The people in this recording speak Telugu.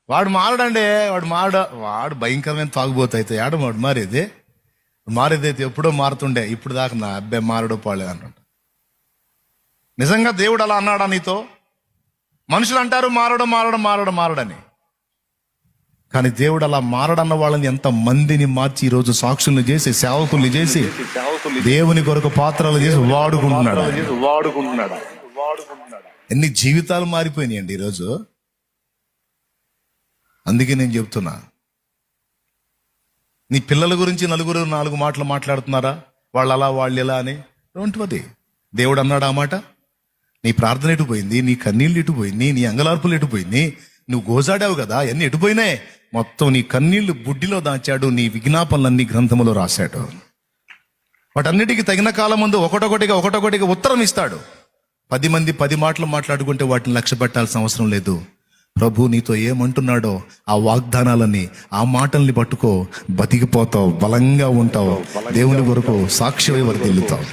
వాడు మారడండి, వాడు భయంకరమైన తాగుబోతు వాడు మారేదైతే ఎప్పుడో మారుతుండే, ఇప్పుడు దాకా నా అబ్బాయి మారడో పాలేదు అన్నాడు. నిజంగా దేవుడు అలా అన్నాడా నీతో? మనుషులు అంటారు మారడని, కానీ దేవుడు అలా మారడన్న వాళ్ళని ఎంత మందిని మార్చి ఈరోజు సాక్షుల్ని చేసి, సేవకుల్ని చేసి, దేవుని కొరకు పాత్రలు చేసి వాడుకుంటున్నాడు. ఎన్ని జీవితాలు మారిపోయినాయండి ఈరోజు. అందుకే నేను చెప్తున్నా, నీ పిల్లల గురించి నలుగురు 4 మాటలు మాట్లాడుతున్నారా, వాళ్ళు అలా వాళ్ళు ఇలా అని. డోంట్. దేవుడు అన్నాడు ఆ మాట? నీ ప్రార్థన ఎటుపోయింది? నీ కన్నీళ్ళు ఎటుపోయింది? నీ అంగలార్పులు ఎటుపోయింది? నువ్వు గోజాడావు కదా, అన్ని ఎటుపోయినాయి? మొత్తం నీ కన్నీళ్లు బుడ్డిలో దాచాడు, నీ విజ్ఞాపనలన్నీ గ్రంథములో రాశాడు. వాటన్నిటికీ తగిన కాలం ముందు ఒకటొకటిగా ఉత్తరం ఇస్తాడు. 10 మంది 10 మాటలు మాట్లాడుకుంటే వాటిని లక్ష్య పెట్టాల్సిన అవసరం లేదు. ప్రభు నీతో ఏమంటున్నాడో ఆ వాగ్దానాలని, ఆ మాటల్ని పట్టుకో, బతికిపోతావు, బలంగా ఉంటావు, దేవుని కొరకు సాక్షివై వర్ధిల్లుతావు.